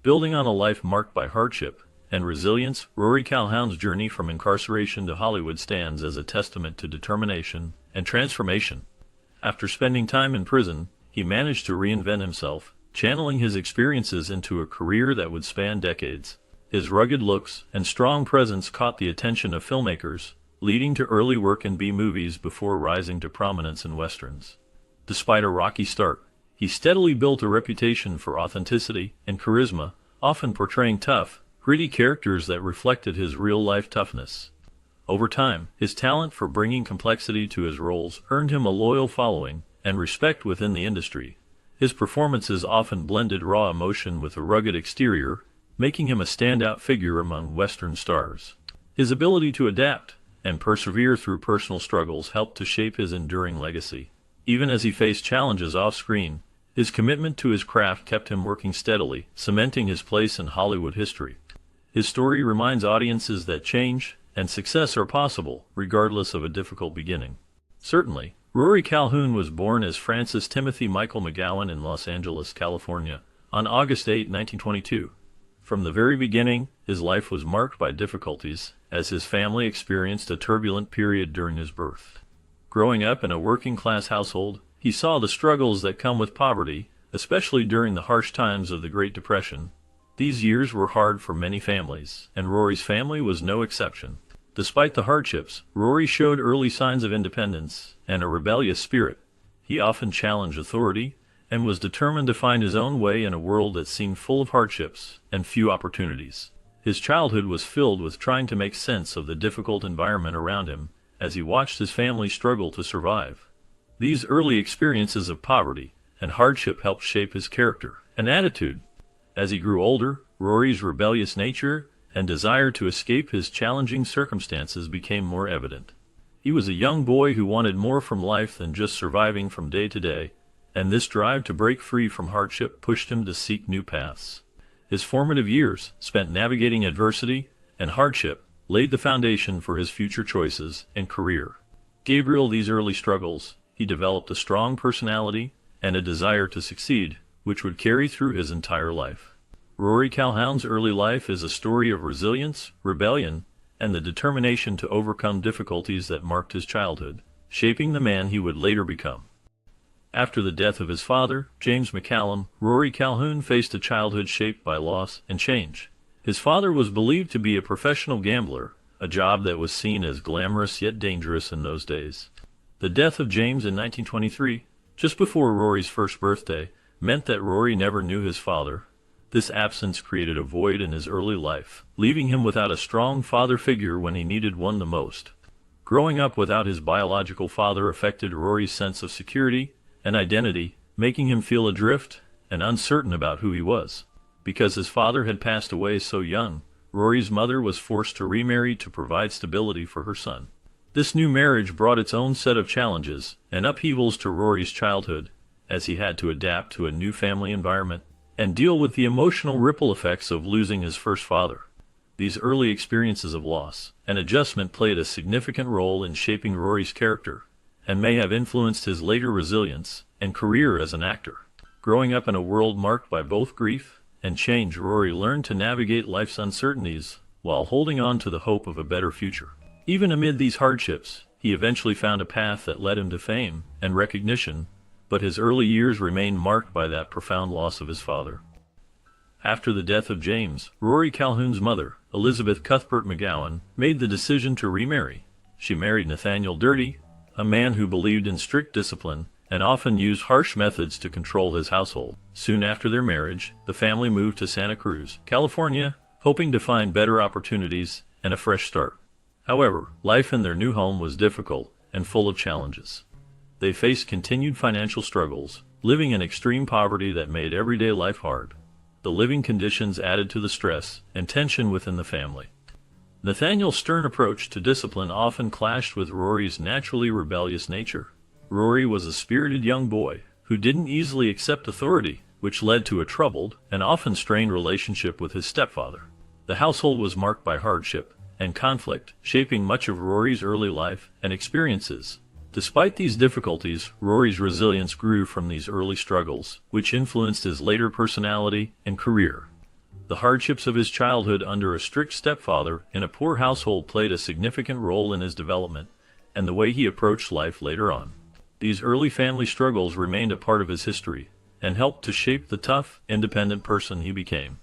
Building on a life marked by hardship and resilience, Rory Calhoun's journey from incarceration to Hollywood stands as a testament to determination and transformation. After spending time in prison, he managed to reinvent himself, channeling his experiences into a career that would span decades. His rugged looks and strong presence caught the attention of filmmakers, leading to early work in B-movies before rising to prominence in westerns. Despite a rocky start, he steadily built a reputation for authenticity and charisma, often portraying tough, gritty characters that reflected his real-life toughness. Over time, his talent for bringing complexity to his roles earned him a loyal following and respect within the industry. His performances often blended raw emotion with a rugged exterior, making him a standout figure among Western stars. His ability to adapt and persevere through personal struggles helped to shape his enduring legacy. Even as he faced challenges off-screen, his commitment to his craft kept him working steadily, cementing his place in Hollywood history. His story reminds audiences that change and success are possible, regardless of a difficult beginning. Certainly, Rory Calhoun was born as Francis Timothy Michael McGowan in Los Angeles, California, on August 8, 1922. From the very beginning, his life was marked by difficulties, as his family experienced a turbulent period during his birth. Growing up in a working-class household, he saw the struggles that come with poverty, especially during the harsh times of the Great Depression. These years were hard for many families, and Rory's family was no exception. Despite the hardships, Rory showed early signs of independence and a rebellious spirit. He often challenged authority and was determined to find his own way in a world that seemed full of hardships and few opportunities. His childhood was filled with trying to make sense of the difficult environment around him as he watched his family struggle to survive. These early experiences of poverty and hardship helped shape his character and attitude. As he grew older, Rory's rebellious nature and desire to escape his challenging circumstances became more evident. He was a young boy who wanted more from life than just surviving from day to day, and this drive to break free from hardship pushed him to seek new paths. His formative years, spent navigating adversity and hardship, laid the foundation for his future choices and career. Gabriel, these early struggles, he developed a strong personality and a desire to succeed, which would carry through his entire life. Rory Calhoun's early life is a story of resilience, rebellion, and the determination to overcome difficulties that marked his childhood, shaping the man he would later become. After the death of his father, James McCallum, Rory Calhoun faced a childhood shaped by loss and change. His father was believed to be a professional gambler, a job that was seen as glamorous yet dangerous in those days. The death of James in 1923, just before Rory's first birthday, meant that Rory never knew his father. This absence created a void in his early life, leaving him without a strong father figure when he needed one the most. Growing up without his biological father affected Rory's sense of security and identity, making him feel adrift and uncertain about who he was. Because his father had passed away so young, Rory's mother was forced to remarry to provide stability for her son. This new marriage brought its own set of challenges and upheavals to Rory's childhood, as he had to adapt to a new family environment and deal with the emotional ripple effects of losing his first father. These early experiences of loss and adjustment played a significant role in shaping Rory's character, and may have influenced his later resilience and career as an actor. Growing up in a world marked by both grief and change, Rory learned to navigate life's uncertainties while holding on to the hope of a better future. Even amid these hardships, he eventually found a path that led him to fame and recognition, but his early years remained marked by that profound loss of his father. After the death of James, Rory Calhoun's mother, Elizabeth Cuthbert McGowan, made the decision to remarry. She married Nathaniel Dirty, a man who believed in strict discipline and often used harsh methods to control his household. Soon after their marriage, the family moved to Santa Cruz, California, hoping to find better opportunities and a fresh start. However, life in their new home was difficult and full of challenges. They faced continued financial struggles, living in extreme poverty that made everyday life hard. The living conditions added to the stress and tension within the family. Nathaniel's stern approach to discipline often clashed with Rory's naturally rebellious nature. Rory was a spirited young boy who didn't easily accept authority, which led to a troubled and often strained relationship with his stepfather. The household was marked by hardship and conflict, shaping much of Rory's early life and experiences. Despite these difficulties, Rory's resilience grew from these early struggles, which influenced his later personality and career. The hardships of his childhood under a strict stepfather in a poor household played a significant role in his development and the way he approached life later on. These early family struggles remained a part of his history and helped to shape the tough, independent person he became.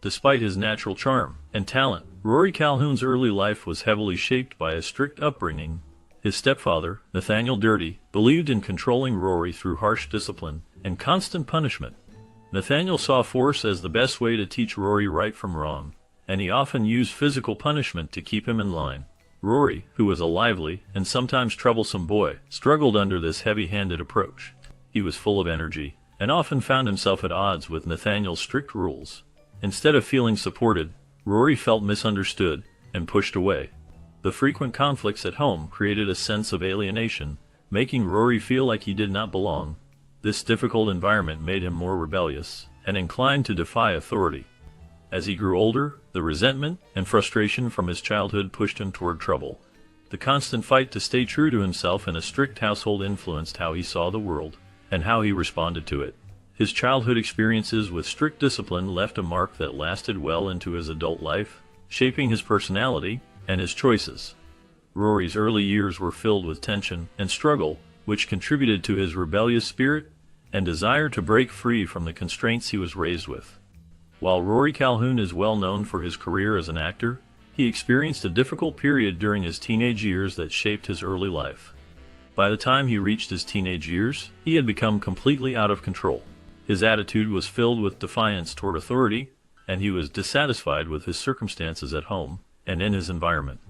Despite his natural charm and talent, Rory Calhoun's early life was heavily shaped by a strict upbringing. His stepfather, Nathaniel Dirty, believed in controlling Rory through harsh discipline and constant punishment. Nathaniel saw force as the best way to teach Rory right from wrong, and he often used physical punishment to keep him in line. Rory, who was a lively and sometimes troublesome boy, struggled under this heavy-handed approach. He was full of energy and often found himself at odds with Nathaniel's strict rules. Instead of feeling supported, Rory felt misunderstood and pushed away. The frequent conflicts at home created a sense of alienation, making Rory feel like he did not belong. This difficult environment made him more rebellious and inclined to defy authority. As he grew older, the resentment and frustration from his childhood pushed him toward trouble. The constant fight to stay true to himself in a strict household influenced how he saw the world and how he responded to it. His childhood experiences with strict discipline left a mark that lasted well into his adult life, shaping his personality and his choices. Rory's early years were filled with tension and struggle, which contributed to his rebellious spirit and desire to break free from the constraints he was raised with. While Rory Calhoun is well known for his career as an actor, he experienced a difficult period during his teenage years that shaped his early life. By the time he reached his teenage years, he had become completely out of control. His attitude was filled with defiance toward authority, and he was dissatisfied with his circumstances at home and in his environment.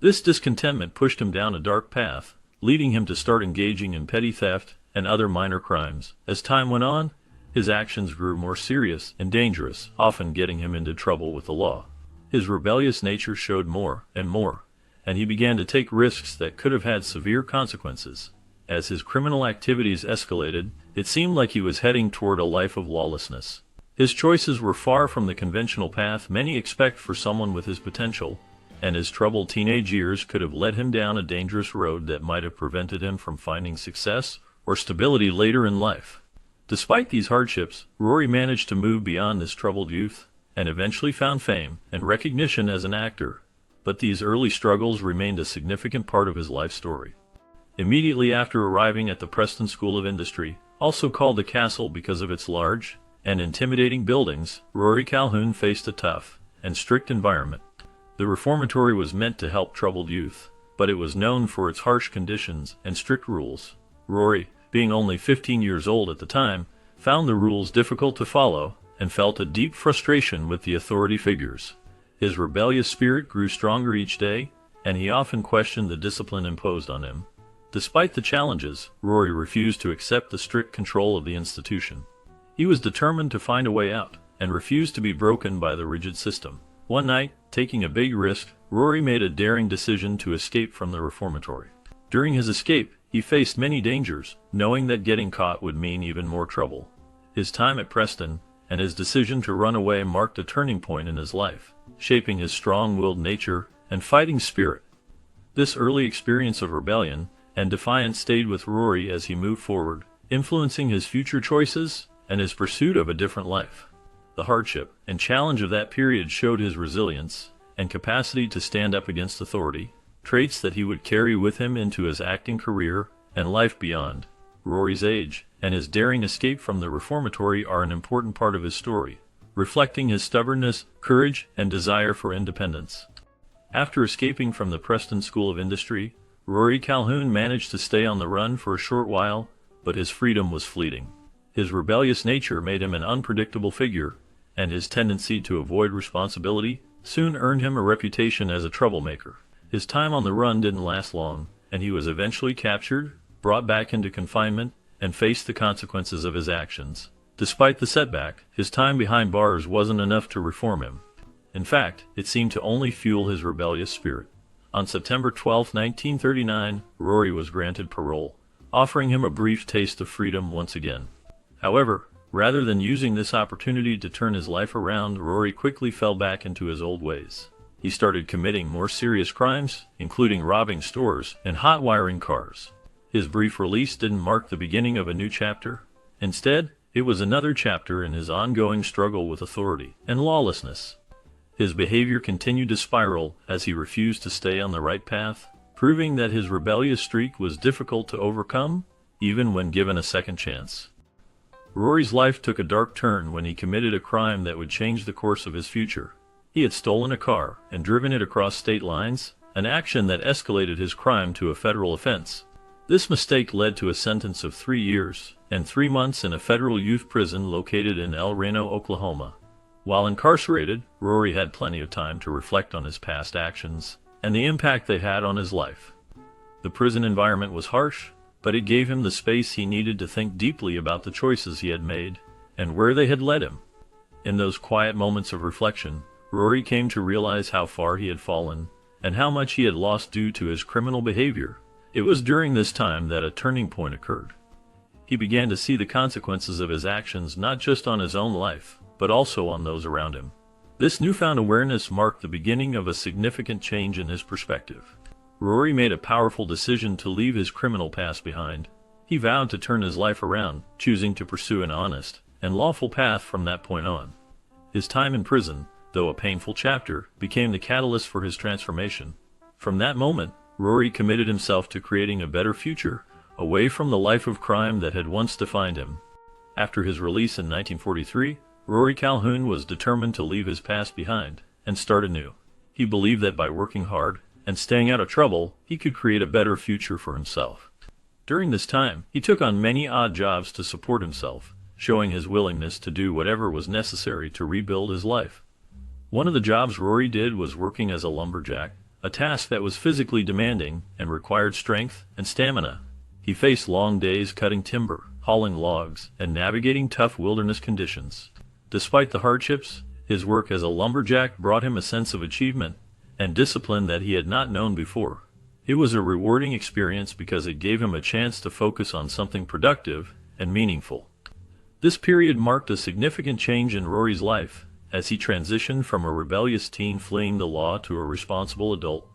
This discontentment pushed him down a dark path, leading him to start engaging in petty theft and other minor crimes. As time went on, his actions grew more serious and dangerous, often getting him into trouble with the law. His rebellious nature showed more, and he began to take risks that could have had severe consequences. As his criminal activities escalated, it seemed like he was heading toward a life of lawlessness. His choices were far from the conventional path many expect for someone with his potential, and his troubled teenage years could have led him down a dangerous road that might have prevented him from finding success or stability later in life. Despite these hardships, Rory managed to move beyond this troubled youth and eventually found fame and recognition as an actor. But these early struggles remained a significant part of his life story. Immediately after arriving at the Preston School of Industry, also called the Castle because of its large and intimidating buildings, Rory Calhoun faced a tough and strict environment. The reformatory was meant to help troubled youth, but it was known for its harsh conditions and strict rules. Rory, being only 15 years old at the time, found the rules difficult to follow and felt a deep frustration with the authority figures. His rebellious spirit grew stronger each day, and he often questioned the discipline imposed on him. Despite the challenges, Rory refused to accept the strict control of the institution. He was determined to find a way out, and refused to be broken by the rigid system. One night, taking a big risk, Rory made a daring decision to escape from the reformatory. During his escape, he faced many dangers, knowing that getting caught would mean even more trouble. His time at Preston and his decision to run away marked a turning point in his life, shaping his strong-willed nature and fighting spirit. This early experience of rebellion and defiance stayed with Rory as he moved forward, influencing his future choices and his pursuit of a different life. The hardship and challenge of that period showed his resilience and capacity to stand up against authority, traits that he would carry with him into his acting career and life beyond. Rory's age and his daring escape from the reformatory are an important part of his story, reflecting his stubbornness, courage, and desire for independence. After escaping from the Preston School of Industry, Rory Calhoun managed to stay on the run for a short while, but his freedom was fleeting. His rebellious nature made him an unpredictable figure, and his tendency to avoid responsibility soon earned him a reputation as a troublemaker. His time on the run didn't last long, and he was eventually captured, brought back into confinement, and faced the consequences of his actions. Despite the setback, his time behind bars wasn't enough to reform him. In fact, it seemed to only fuel his rebellious spirit. On September 12, 1939, Rory was granted parole, offering him a brief taste of freedom once again. However, rather than using this opportunity to turn his life around, Rory quickly fell back into his old ways. He started committing more serious crimes, including robbing stores and hot-wiring cars. His brief release didn't mark the beginning of a new chapter. Instead, It was another chapter in his ongoing struggle with authority and lawlessness. His behavior continued to spiral as he refused to stay on the right path, proving that his rebellious streak was difficult to overcome, even when given a second chance. Rory's life took a dark turn when he committed a crime that would change the course of his future. He had stolen a car and driven it across state lines, an action that escalated his crime to a federal offense. This mistake led to a sentence of 3 years and 3 months in a federal youth prison located in El Reno, Oklahoma. While incarcerated, Rory had plenty of time to reflect on his past actions and the impact they had on his life. The prison environment was harsh, but it gave him the space he needed to think deeply about the choices he had made and where they had led him. In those quiet moments of reflection, Rory came to realize how far he had fallen and how much he had lost due to his criminal behavior. It was during this time that a turning point occurred. He began to see the consequences of his actions not just on his own life, but also on those around him. This newfound awareness marked the beginning of a significant change in his perspective. Rory made a powerful decision to leave his criminal past behind. He vowed to turn his life around, choosing to pursue an honest and lawful path from that point on. His time in prison, though a painful chapter, became the catalyst for his transformation. From that moment, Rory committed himself to creating a better future, away from the life of crime that had once defined him. After his release in 1943, Rory Calhoun was determined to leave his past behind and start anew. He believed that by working hard and staying out of trouble, he could create a better future for himself. During this time, he took on many odd jobs to support himself, showing his willingness to do whatever was necessary to rebuild his life. One of the jobs Rory did was working as a lumberjack, a task that was physically demanding and required strength and stamina. He faced long days cutting timber, hauling logs, and navigating tough wilderness conditions. Despite the hardships, his work as a lumberjack brought him a sense of achievement and discipline that he had not known before. It was a rewarding experience because it gave him a chance to focus on something productive and meaningful. This period marked a significant change in Rory's life, as he transitioned from a rebellious teen fleeing the law to a responsible adult,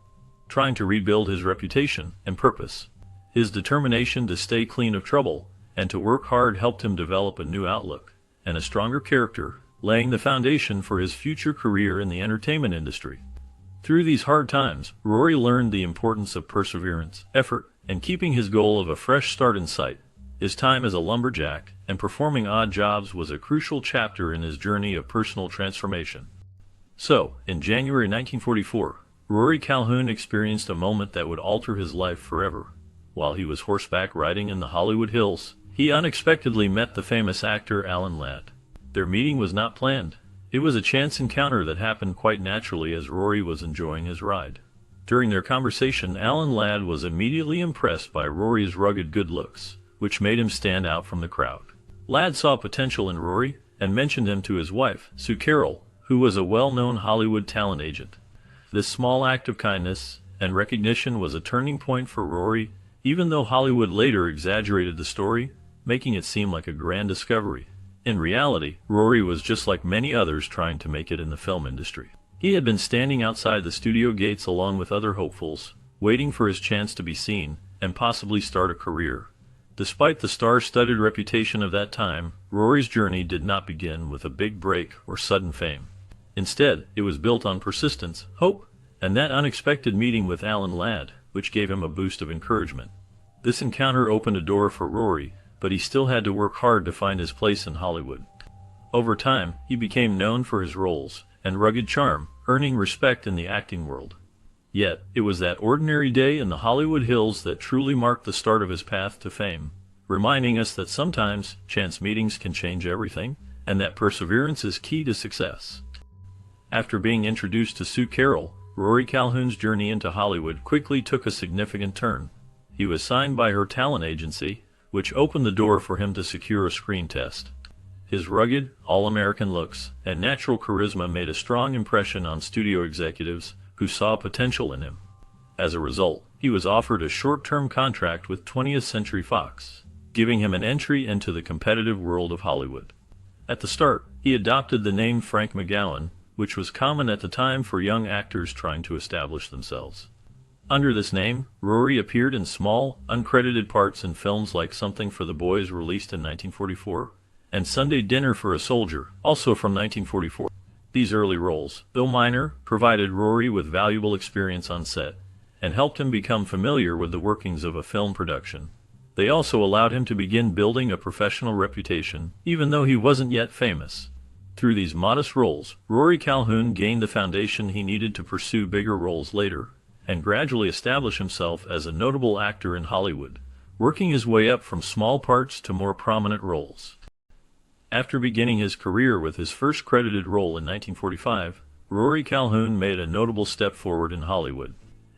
trying to rebuild his reputation and purpose. His determination to stay clean of trouble and to work hard helped him develop a new outlook and a stronger character, laying the foundation for his future career in the entertainment industry. Through these hard times, Rory learned the importance of perseverance, effort, and keeping his goal of a fresh start in sight. His time as a lumberjack and performing odd jobs was a crucial chapter in his journey of personal transformation. So, in January 1944, Rory Calhoun experienced a moment that would alter his life forever. While he was horseback riding in the Hollywood Hills, he unexpectedly met the famous actor Alan Ladd. Their meeting was not planned. It was a chance encounter that happened quite naturally as Rory was enjoying his ride. During their conversation, Alan Ladd was immediately impressed by Rory's rugged good looks, which made him stand out from the crowd. Ladd saw potential in Rory and mentioned him to his wife, Sue Carroll, who was a well-known Hollywood talent agent. This small act of kindness and recognition was a turning point for Rory, even though Hollywood later exaggerated the story, making it seem like a grand discovery. In reality, Rory was just like many others trying to make it in the film industry. He had been standing outside the studio gates along with other hopefuls, waiting for his chance to be seen and possibly start a career. Despite the star-studded reputation of that time, Rory's journey did not begin with a big break or sudden fame. Instead, it was built on persistence, hope, and that unexpected meeting with Alan Ladd, which gave him a boost of encouragement. This encounter opened a door for Rory, but he still had to work hard to find his place in Hollywood. Over time, he became known for his roles and rugged charm, earning respect in the acting world. Yet, it was that ordinary day in the Hollywood Hills that truly marked the start of his path to fame, reminding us that sometimes chance meetings can change everything, and that perseverance is key to success. After being introduced to Sue Carroll, Rory Calhoun's journey into Hollywood quickly took a significant turn. He was signed by her talent agency, which opened the door for him to secure a screen test. His rugged, all-American looks and natural charisma made a strong impression on studio executives who saw potential in him. As a result, he was offered a short-term contract with 20th Century Fox, giving him an entry into the competitive world of Hollywood. At the start, he adopted the name Frank McGowan, which was common at the time for young actors trying to establish themselves. Under this name, Rory appeared in small, uncredited parts in films like Something for the Boys released in 1944, and Sunday Dinner for a Soldier, also from 1944. These early roles, though minor, provided Rory with valuable experience on set, and helped him become familiar with the workings of a film production. They also allowed him to begin building a professional reputation, even though he wasn't yet famous. Through these modest roles, Rory Calhoun gained the foundation he needed to pursue bigger roles later, and gradually establish himself as a notable actor in Hollywood, working his way up from small parts to more prominent roles. After beginning his career with his first credited role in 1945, Rory Calhoun made a notable step forward in Hollywood.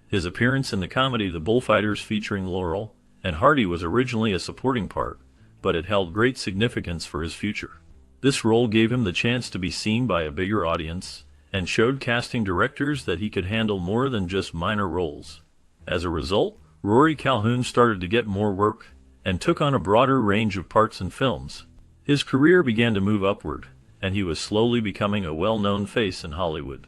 His appearance in the comedy The Bullfighters featuring Laurel and Hardy was originally a supporting part, but it held great significance for his future. This role gave him the chance to be seen by a bigger audience, and showed casting directors that he could handle more than just minor roles. As a result, Rory Calhoun started to get more work, and took on a broader range of parts in films. His career began to move upward, and he was slowly becoming a well-known face in Hollywood.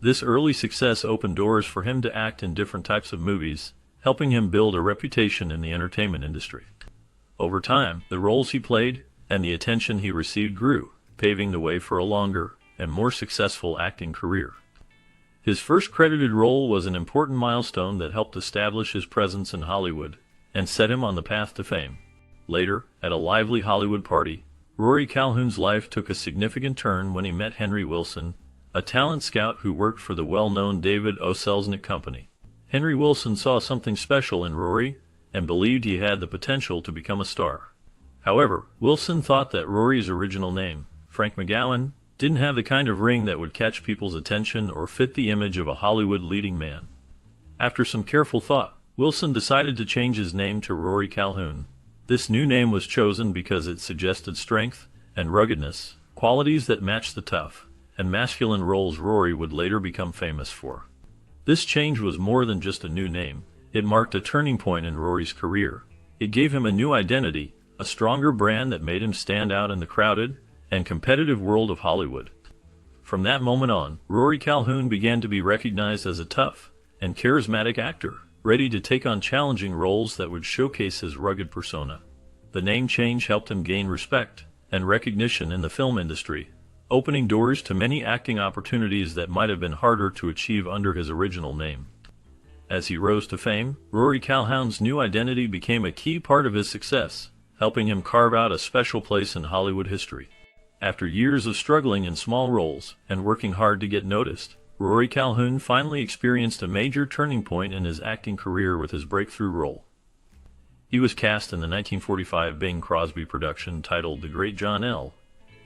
This early success opened doors for him to act in different types of movies, helping him build a reputation in the entertainment industry. Over time, the roles he played and the attention he received grew, paving the way for a longer and more successful acting career. His first credited role was an important milestone that helped establish his presence in Hollywood and set him on the path to fame. Later, at a lively Hollywood party, Rory Calhoun's life took a significant turn when he met Henry Wilson, a talent scout who worked for the well-known David O. Selznick Company. Henry Wilson saw something special in Rory and believed he had the potential to become a star. However, Wilson thought that Rory's original name, Frank McGowan, didn't have the kind of ring that would catch people's attention or fit the image of a Hollywood leading man. After some careful thought, Wilson decided to change his name to Rory Calhoun. This new name was chosen because it suggested strength and ruggedness, qualities that matched the tough and masculine roles Rory would later become famous for. This change was more than just a new name. It marked a turning point in Rory's career. It gave him a new identity, a stronger brand that made him stand out in the crowded and competitive world of Hollywood. From that moment on, Rory Calhoun began to be recognized as a tough and charismatic actor, ready to take on challenging roles that would showcase his rugged persona. The name change helped him gain respect and recognition in the film industry, opening doors to many acting opportunities that might have been harder to achieve under his original name. As he rose to fame, Rory Calhoun's new identity became a key part of his success, helping him carve out a special place in Hollywood history. After years of struggling in small roles and working hard to get noticed, Rory Calhoun finally experienced a major turning point in his acting career with his breakthrough role. He was cast in the 1945 Bing Crosby production titled The Great John L.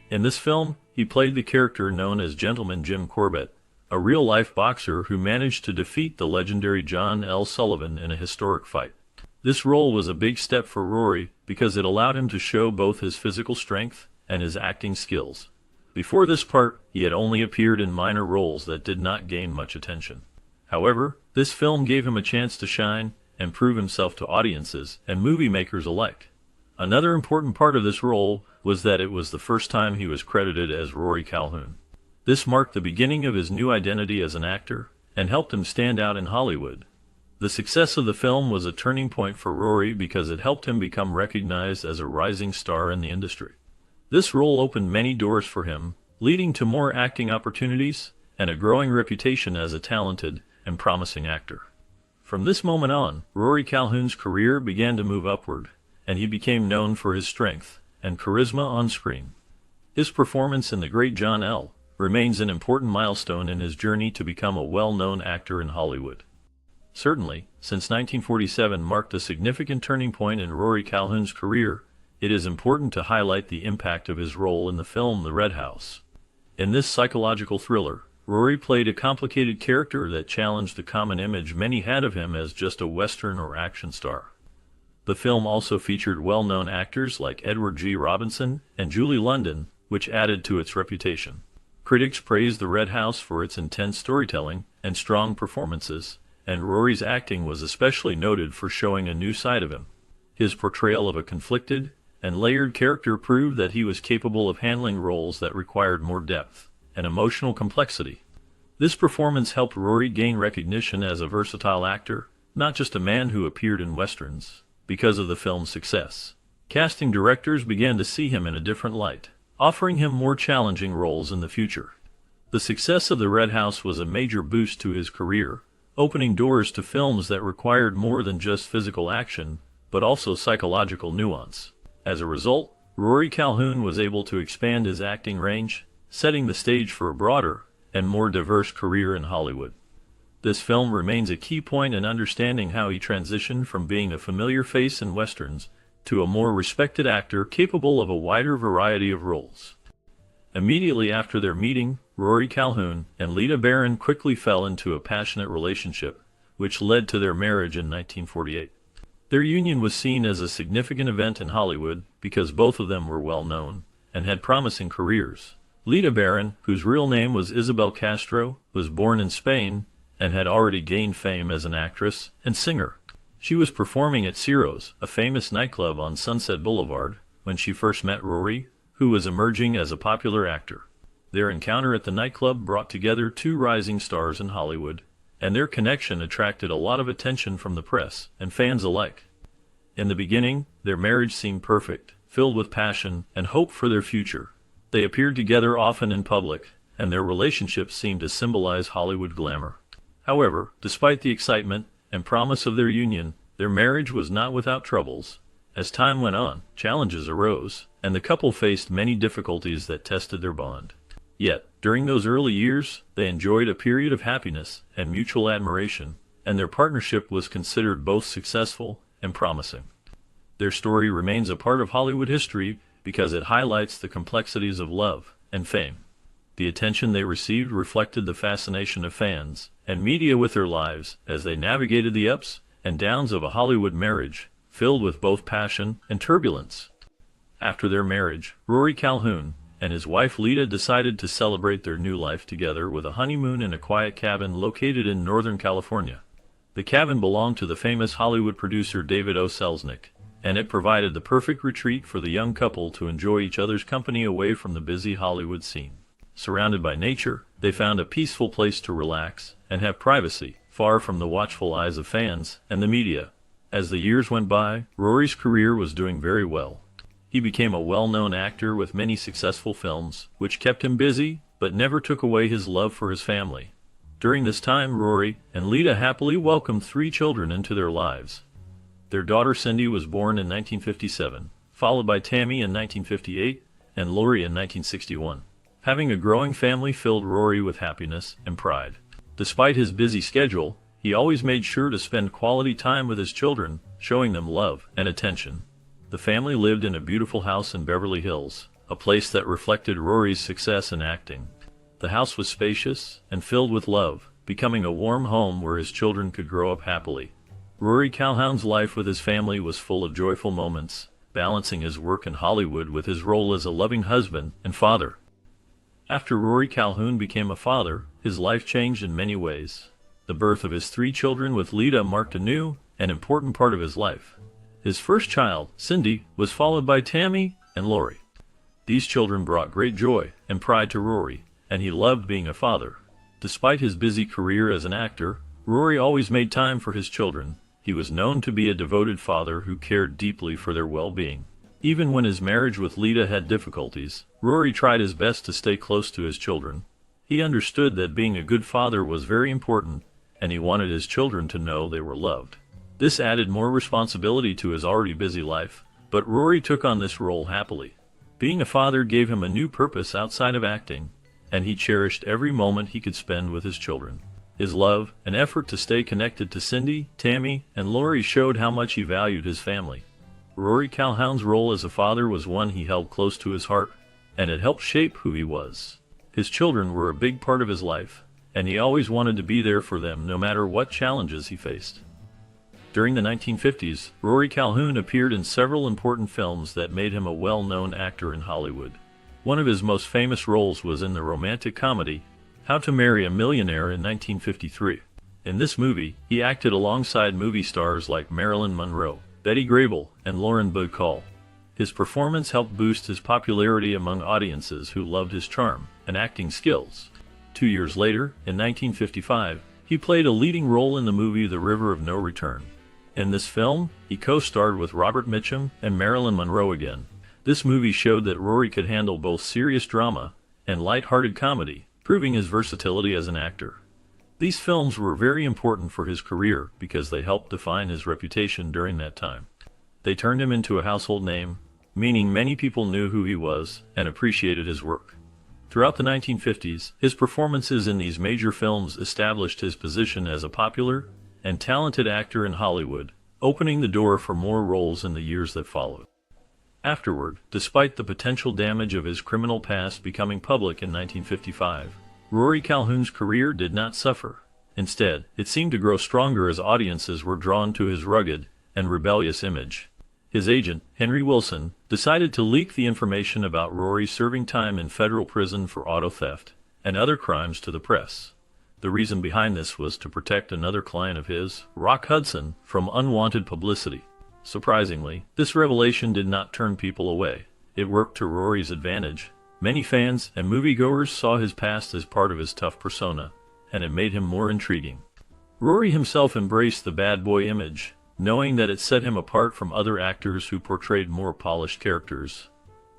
In this film, he played the character known as Gentleman Jim Corbett, a real-life boxer who managed to defeat the legendary John L. Sullivan in a historic fight. This role was a big step for Rory because it allowed him to show both his physical strength and his acting skills. Before this part, he had only appeared in minor roles that did not gain much attention. However, this film gave him a chance to shine and prove himself to audiences and movie makers alike. Another important part of this role was that it was the first time he was credited as Rory Calhoun. This marked the beginning of his new identity as an actor and helped him stand out in Hollywood. The success of the film was a turning point for Rory because it helped him become recognized as a rising star in the industry. This role opened many doors for him, leading to more acting opportunities and a growing reputation as a talented and promising actor. From this moment on, Rory Calhoun's career began to move upward, and he became known for his strength and charisma on screen. His performance in The Great John L. remains an important milestone in his journey to become a well-known actor in Hollywood. Certainly, since 1947 marked a significant turning point in Rory Calhoun's career, it is important to highlight the impact of his role in the film The Red House. In this psychological thriller, Rory played a complicated character that challenged the common image many had of him as just a Western or action star. The film also featured well-known actors like Edward G. Robinson and Julie London, which added to its reputation. Critics praised The Red House for its intense storytelling and strong performances, and Rory's acting was especially noted for showing a new side of him. His portrayal of a conflicted and layered character proved that he was capable of handling roles that required more depth and emotional complexity. This performance helped Rory gain recognition as a versatile actor, not just a man who appeared in westerns. Because of the film's success, Casting directors began to see him in a different light, offering him more challenging roles in the future. The success of The Red House was a major boost to his career, opening doors to films that required more than just physical action, but also psychological nuance. As a result, Rory Calhoun was able to expand his acting range, setting the stage for a broader and more diverse career in Hollywood. This film remains a key point in understanding how he transitioned from being a familiar face in westerns to a more respected actor capable of a wider variety of roles. Immediately after their meeting, Rory Calhoun and Lita Barron quickly fell into a passionate relationship, which led to their marriage in 1948. Their union was seen as a significant event in Hollywood because both of them were well known and had promising careers. Lita Barron, whose real name was Isabel Castro, was born in Spain and had already gained fame as an actress and singer. She was performing at Ciro's, a famous nightclub on Sunset Boulevard, when she first met Rory, who was emerging as a popular actor. Their encounter at the nightclub brought together two rising stars in Hollywood, and their connection attracted a lot of attention from the press and fans alike. In the beginning, their marriage seemed perfect, filled with passion and hope for their future. They appeared together often in public, and their relationship seemed to symbolize Hollywood glamour. However, despite the excitement and promise of their union, their marriage was not without troubles. As time went on, challenges arose, and the couple faced many difficulties that tested their bond. Yet, during those early years, they enjoyed a period of happiness and mutual admiration, and their partnership was considered both successful and promising. Their story remains a part of Hollywood history because it highlights the complexities of love and fame. The attention they received reflected the fascination of fans and media with their lives as they navigated the ups and downs of a Hollywood marriage filled with both passion and turbulence. After their marriage, Rory Calhoun and his wife Lita decided to celebrate their new life together with a honeymoon in a quiet cabin located in Northern California. The cabin belonged to the famous Hollywood producer David O. Selznick, and it provided the perfect retreat for the young couple to enjoy each other's company away from the busy Hollywood scene. Surrounded by nature, they found a peaceful place to relax and have privacy, far from the watchful eyes of fans and the media. As the years went by, Rory's career was doing very well. He became a well-known actor with many successful films, which kept him busy, but never took away his love for his family. During this time, Rory and Lita happily welcomed 3 children into their lives. Their daughter Cindy was born in 1957, followed by Tammy in 1958, and Rory in 1961. Having a growing family filled Rory with happiness and pride. Despite his busy schedule, he always made sure to spend quality time with his children, showing them love and attention. The family lived in a beautiful house in Beverly Hills, a place that reflected Rory's success in acting. The house was spacious and filled with love, becoming a warm home where his children could grow up happily. Rory Calhoun's life with his family was full of joyful moments, balancing his work in Hollywood with his role as a loving husband and father. After Rory Calhoun became a father, his life changed in many ways. The birth of his 3 children with Lita marked a new and important part of his life. His first child, Cindy, was followed by Tammy and Rory. These children brought great joy and pride to Rory, and he loved being a father. Despite his busy career as an actor, Rory always made time for his children. He was known to be a devoted father who cared deeply for their well-being. Even when his marriage with Lita had difficulties, Rory tried his best to stay close to his children. He understood that being a good father was very important, and he wanted his children to know they were loved. This added more responsibility to his already busy life, but Rory took on this role happily. Being a father gave him a new purpose outside of acting, and he cherished every moment he could spend with his children. His love and effort to stay connected to Cindy, Tammy, and Rory showed how much he valued his family. Rory Calhoun's role as a father was one he held close to his heart, and it helped shape who he was. His children were a big part of his life, and he always wanted to be there for them no matter what challenges he faced. During the 1950s, Rory Calhoun appeared in several important films that made him a well-known actor in Hollywood. One of his most famous roles was in the romantic comedy, How to Marry a Millionaire in 1953. In this movie, he acted alongside movie stars like Marilyn Monroe, Betty Grable, and Lauren Bacall. His performance helped boost his popularity among audiences who loved his charm and acting skills. 2 years later, in 1955, he played a leading role in the movie The River of No Return. In this film, he co-starred with Robert Mitchum and Marilyn Monroe again. This movie showed that Rory could handle both serious drama and light-hearted comedy, proving his versatility as an actor. These films were very important for his career because they helped define his reputation during that time. They turned him into a household name, meaning many people knew who he was and appreciated his work. Throughout the 1950s, his performances in these major films established his position as a popular and talented actor in Hollywood, opening the door for more roles in the years that followed. Afterward, despite the potential damage of his criminal past becoming public in 1955, Rory Calhoun's career did not suffer. Instead, it seemed to grow stronger as audiences were drawn to his rugged and rebellious image. His agent, Henry Wilson, decided to leak the information about Rory serving time in federal prison for auto theft and other crimes to the press. The reason behind this was to protect another client of his, Rock Hudson, from unwanted publicity. Surprisingly, this revelation did not turn people away. It worked to Rory's advantage. Many fans and moviegoers saw his past as part of his tough persona, and it made him more intriguing. Rory himself embraced the bad boy image, knowing that it set him apart from other actors who portrayed more polished characters.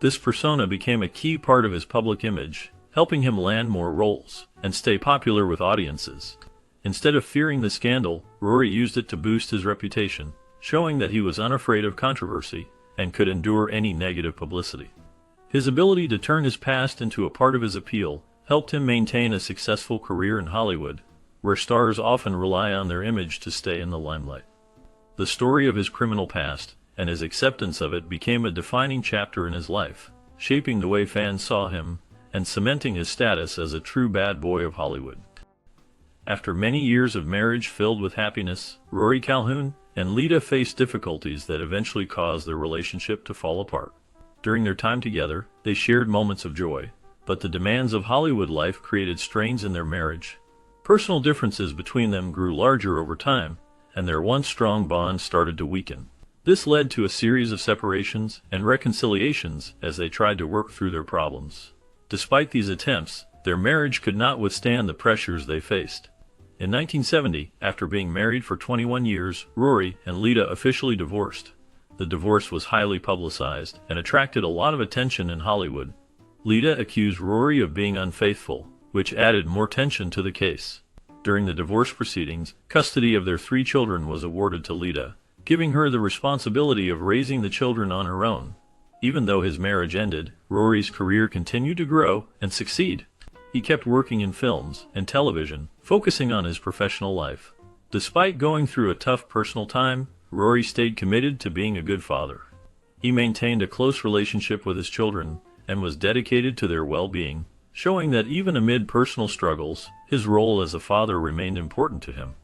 This persona became a key part of his public image, helping him land more roles and stay popular with audiences. Instead of fearing the scandal, Rory used it to boost his reputation, showing that he was unafraid of controversy and could endure any negative publicity. His ability to turn his past into a part of his appeal helped him maintain a successful career in Hollywood, where stars often rely on their image to stay in the limelight. The story of his criminal past and his acceptance of it became a defining chapter in his life, shaping the way fans saw him and cementing his status as a true bad boy of Hollywood. After many years of marriage filled with happiness, Rory Calhoun and Lita faced difficulties that eventually caused their relationship to fall apart. During their time together, they shared moments of joy, but the demands of Hollywood life created strains in their marriage. Personal differences between them grew larger over time, and their once strong bond started to weaken. This led to a series of separations and reconciliations as they tried to work through their problems. Despite these attempts, their marriage could not withstand the pressures they faced. In 1970, after being married for 21 years, Rory and Lita officially divorced. The divorce was highly publicized and attracted a lot of attention in Hollywood. Lita accused Rory of being unfaithful, which added more tension to the case. During the divorce proceedings, custody of their 3 children was awarded to Lita, giving her the responsibility of raising the children on her own. Even though his marriage ended, Rory's career continued to grow and succeed. He kept working in films and television, focusing on his professional life. Despite going through a tough personal time, Rory stayed committed to being a good father. He maintained a close relationship with his children and was dedicated to their well-being, showing that even amid personal struggles, his role as a father remained important to him.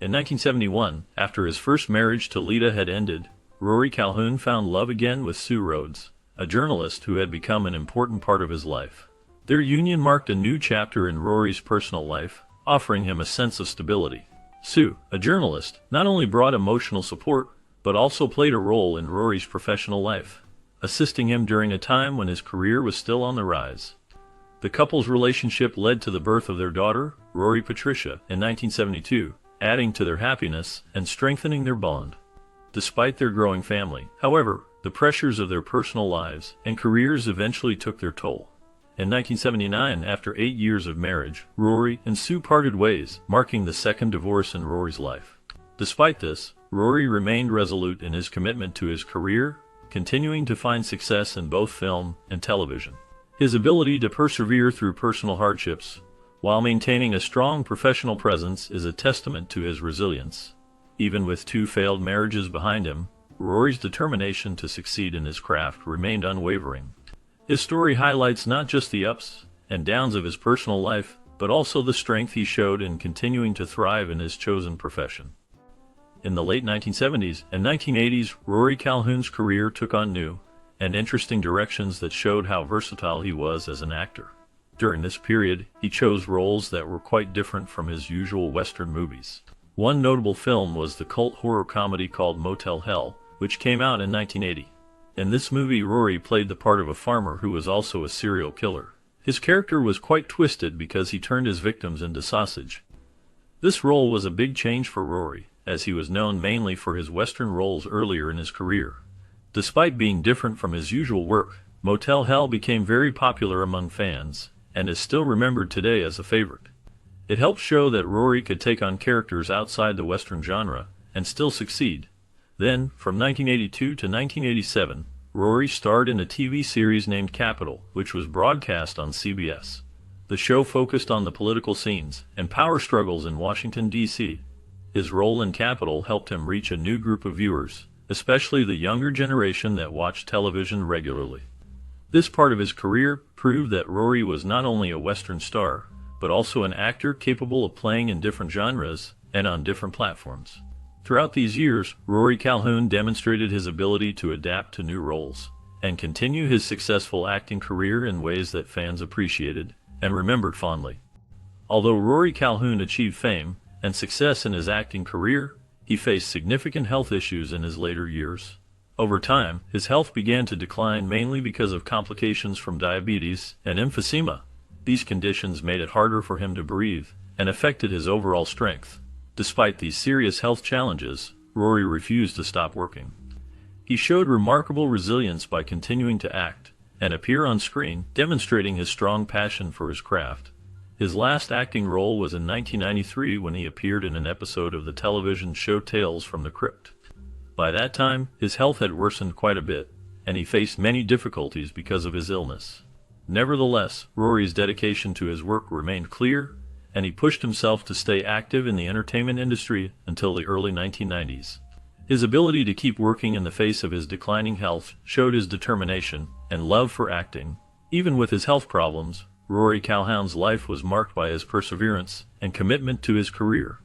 In 1971, after his first marriage to Lita had ended, Rory Calhoun found love again with Sue Rhodes, a journalist who had become an important part of his life. Their union marked a new chapter in Rory's personal life, offering him a sense of stability. Sue, a journalist, not only brought emotional support, but also played a role in Rory's professional life, assisting him during a time when his career was still on the rise. The couple's relationship led to the birth of their daughter, Rory Patricia, in 1972, adding to their happiness and strengthening their bond. Despite their growing family, however, the pressures of their personal lives and careers eventually took their toll. In 1979, after 8 years of marriage, Rory and Sue parted ways, marking the second divorce in Rory's life. Despite this, Rory remained resolute in his commitment to his career, continuing to find success in both film and television. His ability to persevere through personal hardships while maintaining a strong professional presence is a testament to his resilience. Even with 2 failed marriages behind him, Rory's determination to succeed in his craft remained unwavering. His story highlights not just the ups and downs of his personal life, but also the strength he showed in continuing to thrive in his chosen profession. In the late 1970s and 1980s, Rory Calhoun's career took on new and interesting directions that showed how versatile he was as an actor. During this period, he chose roles that were quite different from his usual Western movies. One notable film was the cult horror comedy called Motel Hell, which came out in 1980. In this movie, Rory played the part of a farmer who was also a serial killer. His character was quite twisted because he turned his victims into sausage. This role was a big change for Rory, as he was known mainly for his Western roles earlier in his career. Despite being different from his usual work, Motel Hell became very popular among fans, and is still remembered today as a favorite. It helps show that Rory could take on characters outside the Western genre, and still succeed. Then, from 1982 to 1987, Rory starred in a TV series named Capital, which was broadcast on CBS. The show focused on the political scenes and power struggles in Washington, D.C. His role in Capital helped him reach a new group of viewers, especially the younger generation that watched television regularly. This part of his career proved that Rory was not only a Western star, but also an actor capable of playing in different genres and on different platforms. Throughout these years, Rory Calhoun demonstrated his ability to adapt to new roles and continue his successful acting career in ways that fans appreciated and remembered fondly. Although Rory Calhoun achieved fame and success in his acting career, he faced significant health issues in his later years. Over time, his health began to decline mainly because of complications from diabetes and emphysema. These conditions made it harder for him to breathe and affected his overall strength. Despite these serious health challenges, Rory refused to stop working. He showed remarkable resilience by continuing to act and appear on screen, demonstrating his strong passion for his craft. His last acting role was in 1993 when he appeared in an episode of the television show Tales from the Crypt. By that time, his health had worsened quite a bit, and he faced many difficulties because of his illness. Nevertheless, Rory's dedication to his work remained clear, and he pushed himself to stay active in the entertainment industry until the early 1990s. His ability to keep working in the face of his declining health showed his determination and love for acting. Even with his health problems, Rory Calhoun's life was marked by his perseverance and commitment to his career.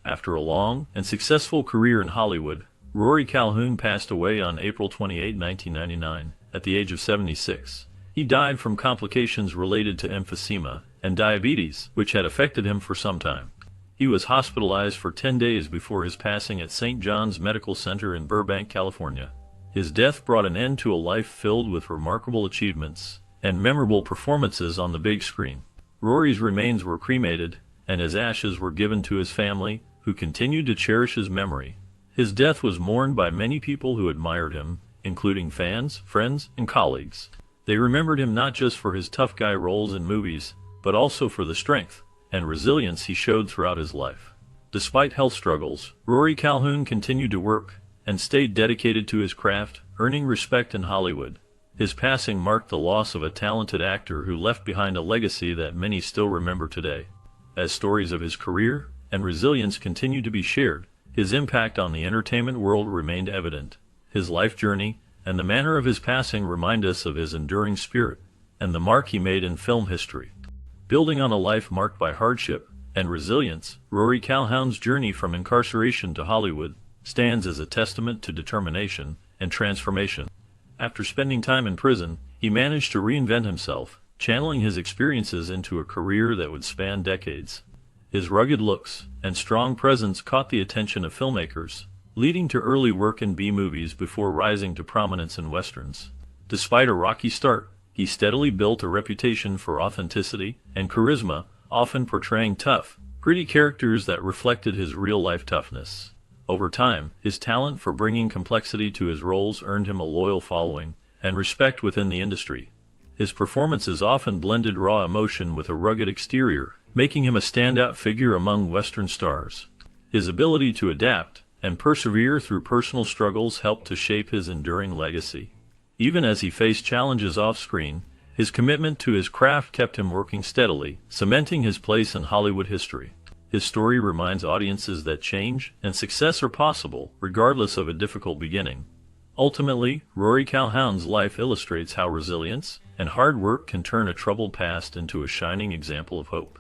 After a long and successful career in Hollywood, Rory Calhoun passed away on April 28, 1999, at the age of 76. He died from complications related to emphysema and diabetes, which had affected him for some time. He was hospitalized for 10 days before his passing at St. John's Medical Center in Burbank, California. His death brought an end to a life filled with remarkable achievements and memorable performances on the big screen. Rory's remains were cremated, and his ashes were given to his family, who continued to cherish his memory. His death was mourned by many people who admired him, including fans, friends, and colleagues. They remembered him not just for his tough guy roles in movies, but also for the strength and resilience he showed throughout his life. Despite health struggles, Rory Calhoun continued to work and stayed dedicated to his craft, earning respect in Hollywood. His passing marked the loss of a talented actor who left behind a legacy that many still remember today. As stories of his career and resilience continued to be shared, his impact on the entertainment world remained evident. His life journey and the manner of his passing remind us of his enduring spirit and the mark he made in film history. Building on a life marked by hardship and resilience, Rory Calhoun's journey from incarceration to Hollywood stands as a testament to determination and transformation. After spending time in prison, he managed to reinvent himself, channeling his experiences into a career that would span decades. His rugged looks and strong presence caught the attention of filmmakers, leading to early work in B-movies before rising to prominence in westerns. Despite a rocky start, he steadily built a reputation for authenticity and charisma, often portraying tough, gritty characters that reflected his real-life toughness. Over time, his talent for bringing complexity to his roles earned him a loyal following and respect within the industry. His performances often blended raw emotion with a rugged exterior, making him a standout figure among Western stars. His ability to adapt and persevere through personal struggles helped to shape his enduring legacy. Even as he faced challenges off-screen, his commitment to his craft kept him working steadily, cementing his place in Hollywood history. His story reminds audiences that change and success are possible, regardless of a difficult beginning. Ultimately, Rory Calhoun's life illustrates how resilience and hard work can turn a troubled past into a shining example of hope.